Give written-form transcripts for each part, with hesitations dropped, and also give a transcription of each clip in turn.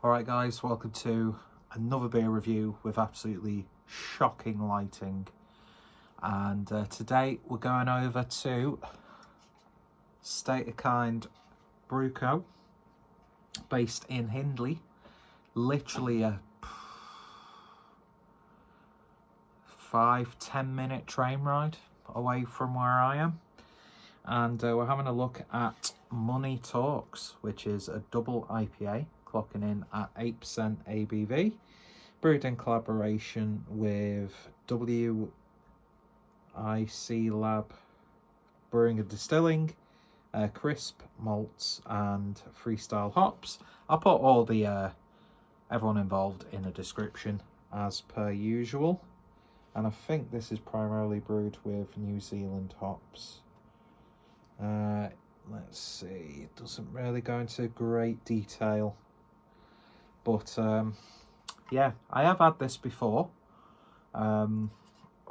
Alright guys, welcome to another beer review with absolutely shocking lighting. And today we're going over to State of Kind Brew Co, based in Hindley. Literally a 5-10 minute train ride away from where I am. And we're having a look at Money Talks, which is a double IPA, clocking in at 8% ABV, brewed in collaboration with WHC Lab Brewing and Distilling, Crisp, Malts and Freestyle Hops. I'll put all the everyone involved in the description as per usual. And I think this is primarily brewed with New Zealand hops. Let's see, it doesn't really go into great detail, but yeah, I have had this before.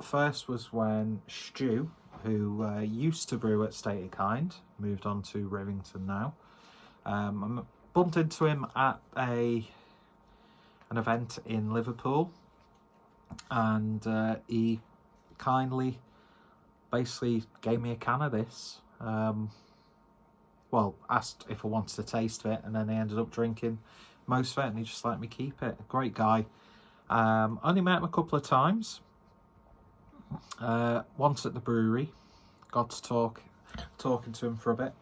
First was when Stu, who used to brew at State of Kind, moved on to Rivington now. I bumped into him at an event in Liverpool, and he kindly basically gave me a can of this. Well, asked if I wanted to taste of it, and then he ended up drinking most of it, and he just let me keep it. Great guy. Only met him a couple of times. Once at the brewery, got to talking to him for a bit.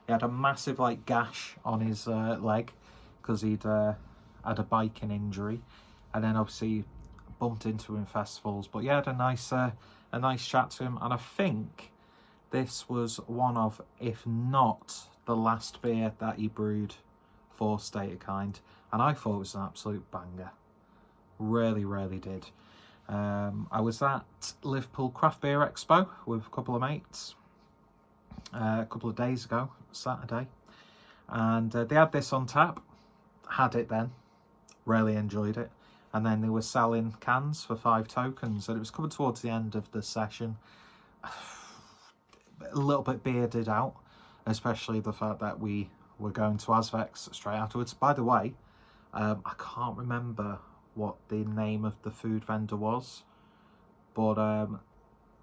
He had a massive gash on his leg because he'd had a biking injury, and then obviously bumped into him in festivals. But yeah, had a nice chat to him, and I think this was one of, if not the last beer that he brewed for State of Kind, and I thought it was an absolute banger. Really, really did. I was at Liverpool Craft Beer Expo with a couple of mates a couple of days ago, Saturday, and they had this on tap. Had it then, really enjoyed it, and then they were selling cans for 5 tokens, and it was coming towards the end of the session. A little bit bearded out, especially the fact that we were going to Asvex straight afterwards. By the way, I can't remember what the name of the food vendor was, but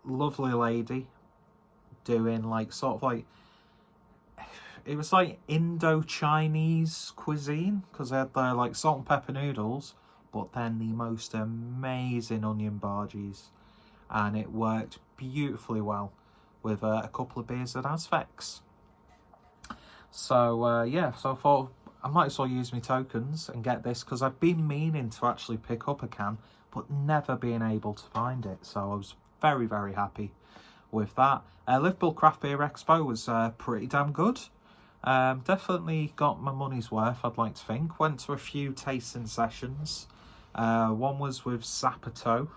lovely lady doing it was like Indo-Chinese cuisine, because they had their salt and pepper noodles, but then the most amazing onion bhajis, and it worked beautifully well with a couple of beers at Asvex. So yeah, so I thought I might as well use my tokens and get this, because I've been meaning to actually pick up a can but never been able to find it, so I was very, very happy with that. Liverpool Craft Beer Expo was pretty damn good. Definitely got my money's worth, I'd like to think. Went to a few tasting sessions. One was with Zapato.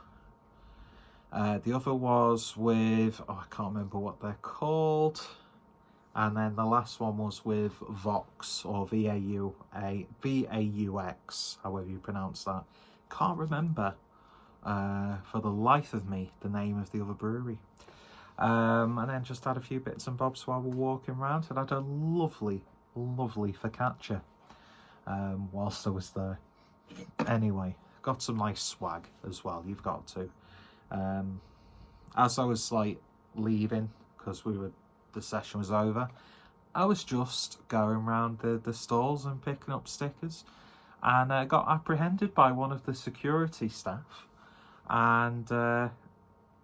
The other was with, I can't remember what they're called. And then the last one was with Vox, or V-A-U-X, however you pronounce that. Can't remember for the life of me the name of the other brewery. And then just had a few bits and bobs while we're walking around, and had a lovely, lovely focaccia whilst I was there. Anyway, got some nice swag as well, you've got to. As I was leaving, because the session was over, I was just going around the stalls and picking up stickers, and got apprehended by one of the security staff, and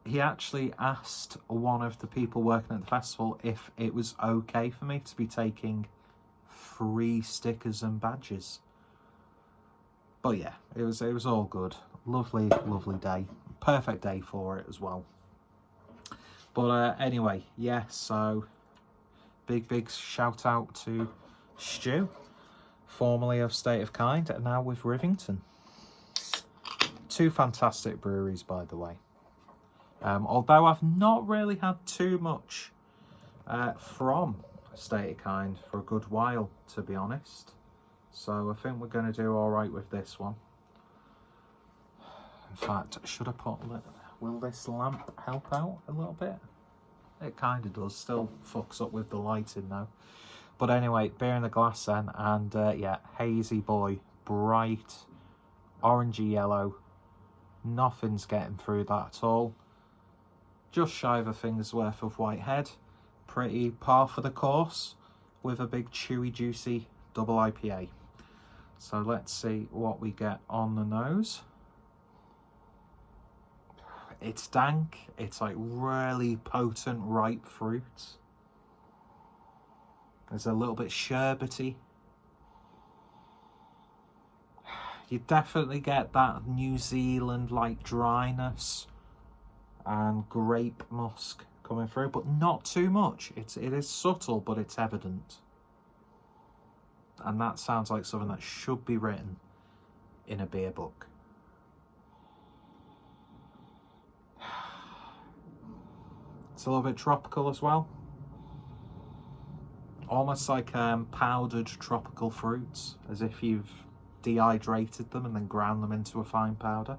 he actually asked one of the people working at the festival if it was okay for me to be taking free stickers and badges. But yeah, it was all good. Lovely, lovely day. Perfect day for it as well. But anyway, yeah, so big shout out to Stu, formerly of State of Kind, and now with Rivington. 2 fantastic breweries, by the way. Although I've not really had too much from State of Kind for a good while, to be honest. So I think we're going to do all right with this one. In fact, should I put... Will this lamp help out a little bit? It kind of does. Still fucks up with the lighting though. But anyway, beer in the glass then, and yeah, hazy boy, bright orangey yellow. Nothing's getting through that at all. Just shy of a finger's worth of white head. Pretty par for the course with a big chewy juicy double IPA. So let's see what we get on the nose. It's dank. It's like really potent ripe fruits. There's a little bit sherbety. You definitely get that New Zealand like dryness and grape musk coming through, but not too much. It is subtle, but it's evident. And that sounds like something that should be written in a beer book. It's a little bit tropical as well. Almost like powdered tropical fruits, as if you've dehydrated them and then ground them into a fine powder.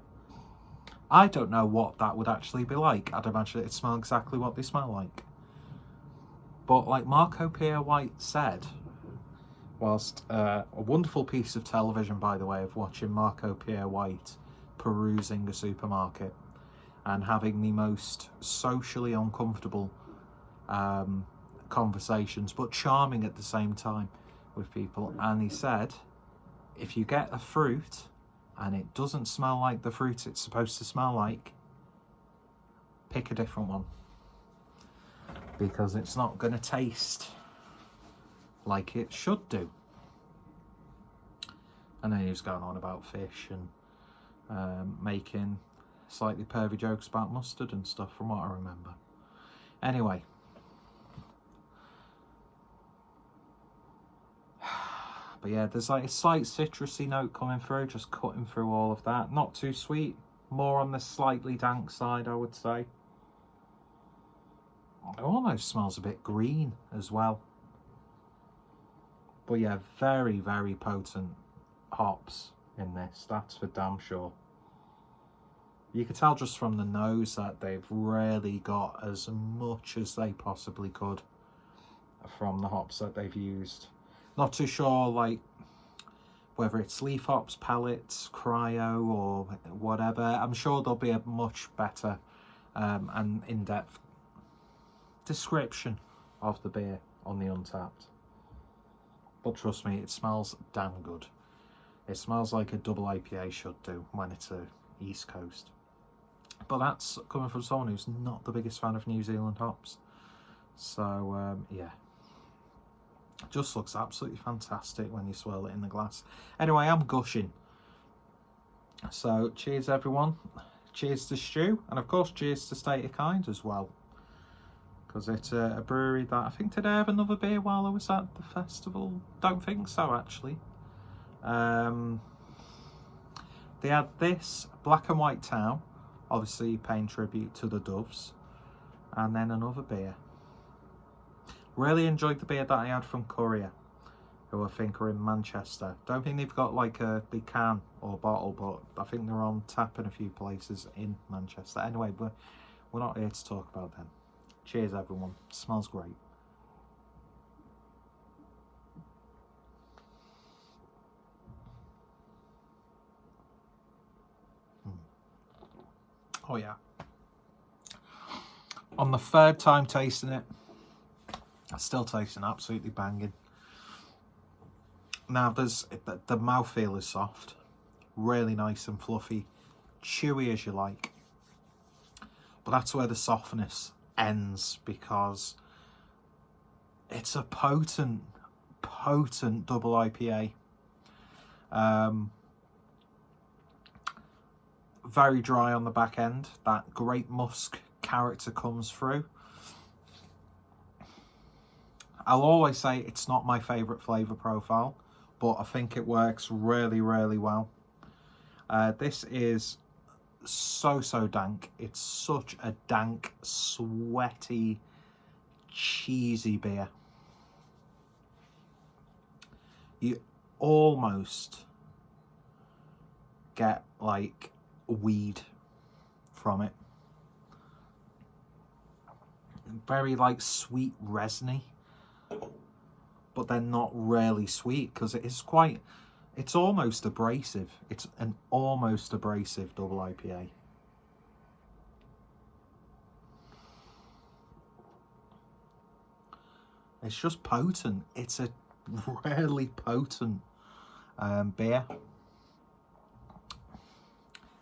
I don't know what that would actually be like. I'd imagine it'd smell exactly what they smell like. But like Marco Pierre White said, whilst a wonderful piece of television, by the way, of watching Marco Pierre White perusing a supermarket and having the most socially uncomfortable conversations, but charming at the same time with people. And he said, if you get a fruit and it doesn't smell like the fruit it's supposed to smell like, pick a different one, because it's not going to taste like it should do. And then he was going on about fish and making slightly pervy jokes about mustard and stuff, from what I remember. Anyway, but yeah, there's like a slight citrusy note coming through, just cutting through all of that. Not too sweet, more on the slightly dank side, I would say. It almost smells a bit green as well. But yeah, very, very potent hops in this, that's for damn sure. You could tell just from the nose that they've really got as much as they possibly could from the hops that they've used. Not too sure like whether it's leaf hops, pellets, cryo or whatever. I'm sure there'll be a much better and in-depth description of the beer on the Untappd. But trust me, it smells damn good. It smells like a double IPA should do when it's a East Coast. But that's coming from someone who's not the biggest fan of New Zealand hops. So, yeah. Just looks absolutely fantastic when you swirl it in the glass. Anyway, I'm gushing. So, cheers everyone. Cheers to Stu. And of course, cheers to State of Kind as well. Because it's a brewery that I think, did I have another beer while I was at the festival? Don't think so, actually. They had this, Black and White Town, obviously paying tribute to the Doves, and then another beer. Really enjoyed the beer that I had from Courier, who I think are in Manchester. Don't think they've got like a big can or bottle, but I think they're on tap in a few places in Manchester. Anyway, we're not here to talk about them. Cheers everyone, smells great. Oh yeah. On the third time tasting it, I'm still tasting absolutely banging. Now there's the mouthfeel is soft, really nice and fluffy, chewy as you like. But that's where the softness ends, because it's a potent double IPA. Very dry on the back end. That grape musk character comes through. I'll always say it's not my favourite flavour profile, but I think it works really, really well. This is so dank. It's such a dank, sweaty, cheesy beer. You almost get like weed from it. Very like sweet resiny, but they're not really sweet, because it is quite It's almost abrasive. It's an almost abrasive double IPA. It's just potent. It's a really potent beer.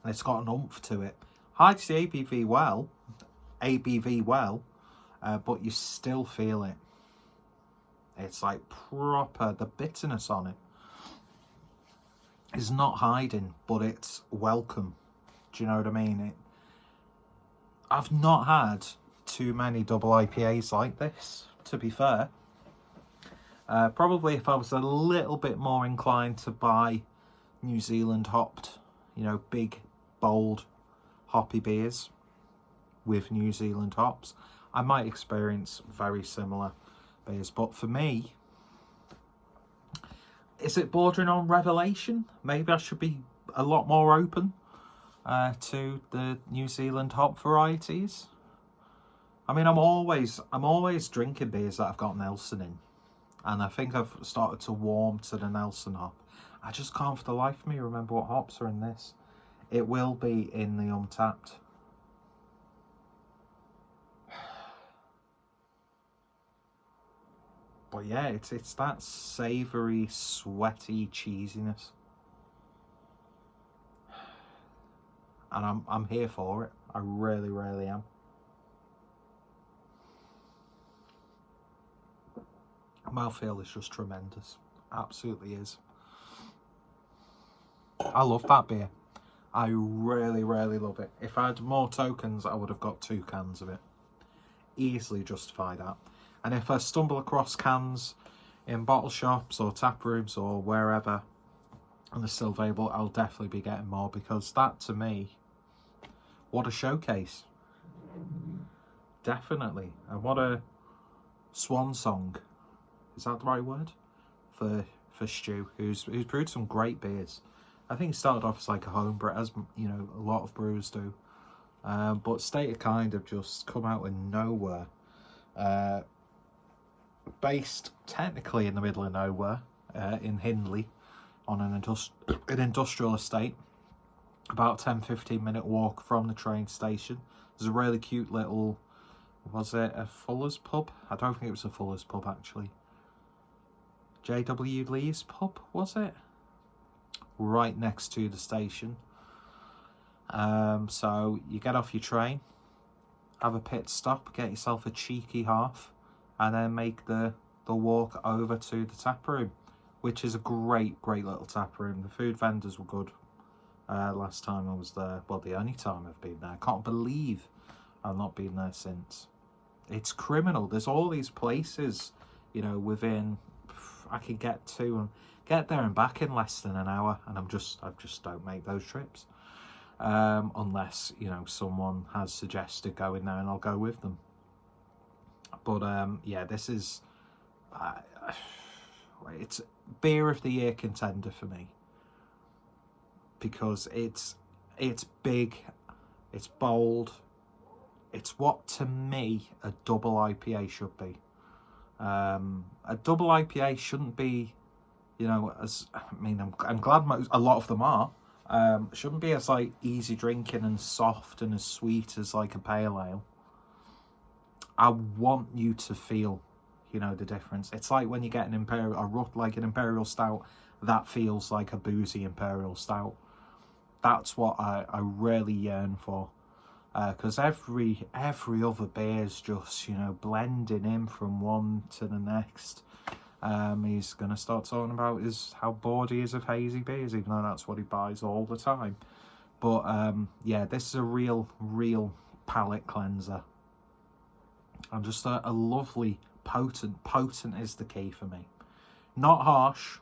And it's got an oomph to it. Hides the ABV well, but you still feel it. It's like proper, the bitterness on it is not hiding, but it's welcome. Do you know what I mean? I've not had too many double IPAs like this, to be fair. Probably if I was a little bit more inclined to buy New Zealand hopped, you know, big, bold, hoppy beers with New Zealand hops, I might experience very similar beers. But for me, is it bordering on revelation? Maybe I should be a lot more open to the New Zealand hop varieties. I mean, I'm always drinking beers that have got Nelson in, and I think I've started to warm to the Nelson hop. I just can't for the life of me remember what hops are in this. It will be in the Untappd. But yeah, it's that savoury, sweaty cheesiness, and I'm here for it. I really, really am. Mouthfeel is just tremendous. Absolutely is. I love that beer. I really, really love it. If I had more tokens, I would have got 2 cans of it. Easily justify that. And if I stumble across cans in bottle shops or tap rooms or wherever and they're still available, I'll definitely be getting more, because that, to me, what a showcase. Definitely. And what a swan song. Is that the right word? For Stu, who's brewed some great beers. I think he started off as like a home brewer, as you know, a lot of brewers do. But State of Kind have just come out of nowhere. Based technically in the middle of nowhere, in Hindley, on an industrial estate, about 10-15 minute walk from the train station. There's a really cute little, was it a Fuller's pub? I don't think it was a Fuller's pub actually. J.W. Lee's pub, was it? Right next to the station. So you get off your train, have a pit stop, get yourself a cheeky half, and then make the walk over to the tap room, which is a great little tap room. The food vendors were good last time I was there. Well, the only time I've been there. I can't believe I've not been there since. It's criminal. There's all these places, you know, within I can get to and get there and back in less than an hour, and I just don't make those trips unless, you know, someone has suggested going there and I'll go with them. But yeah, this is it's beer of the year contender for me, because it's big, it's bold, it's what to me a double IPA should be. A double IPA shouldn't be, you know, as I mean, I'm glad a lot of them are. Shouldn't be as like easy drinking and soft and as sweet as like a pale ale. I want you to feel, you know, the difference. It's like when you get an imperial stout that feels like a boozy imperial stout. That's what I really yearn for, because every other beer is just, you know, blending in from one to the next. He's going to start talking about how bored he is of hazy beers, even though that's what he buys all the time. But yeah, this is a real palate cleanser. And just a lovely, potent is the key for me. Not harsh,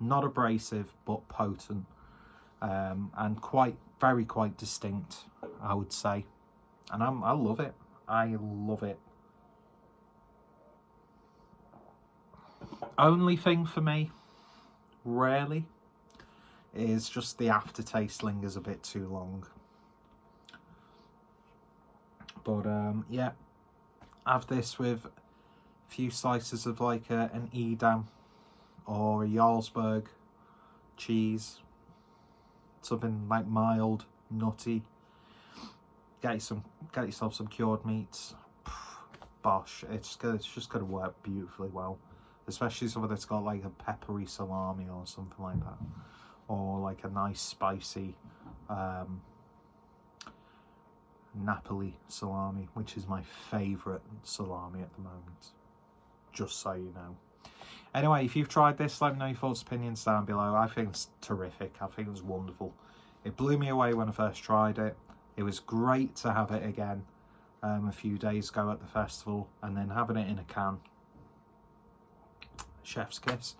not abrasive, but potent. And quite distinct, I would say. And I love it. I love it. Only thing for me, really, is just the aftertaste lingers a bit too long. But yeah, have this with a few slices of like an Edam or a Jarlsberg, cheese, something like mild, nutty. Get yourself some cured meats. Bosh, it's just gonna work beautifully well, especially something that's got like a peppery salami or something like that, or like a nice spicy Napoli salami, which is my favourite salami at the moment, just so you know. Anyway, if you've tried this, let me know your thoughts, opinions down below. I think it's terrific. I think it's wonderful. It blew me away when I first tried it. It was great to have it again a few days ago at the festival, and then having it in a can. Chef's kiss.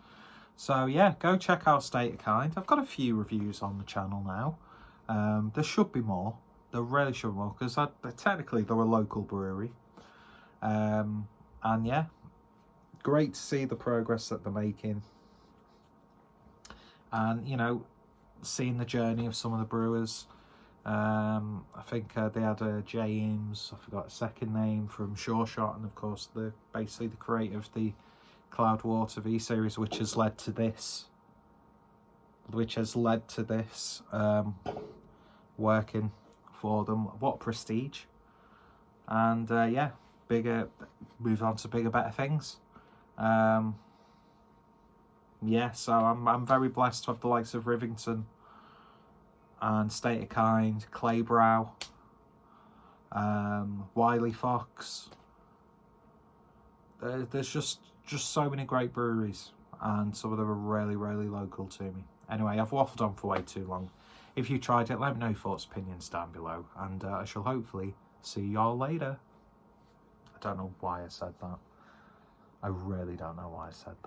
So yeah, go check out State of Kind. I've got a few reviews on the channel now. There should be more. There really should be more, because technically they're a local brewery. And yeah, great to see the progress that they're making. And, you know, seeing the journey of some of the brewers. I think they had James, I forgot his second name, from Sure Shot, and of course basically the creator of the Cloudwater V series, which has led to this. Working for them. What prestige. And yeah, move on to bigger, better things. Yeah, so I'm very blessed to have the likes of Rivington and State of Kind, Claybrow, Wiley Fox. There's just so many great breweries, and some of them are really, really local to me. Anyway, I've waffled on for way too long. If you tried it, let me know your thoughts, opinions down below, and I shall hopefully see y'all later. I don't know why I said that. I really don't know why I said that.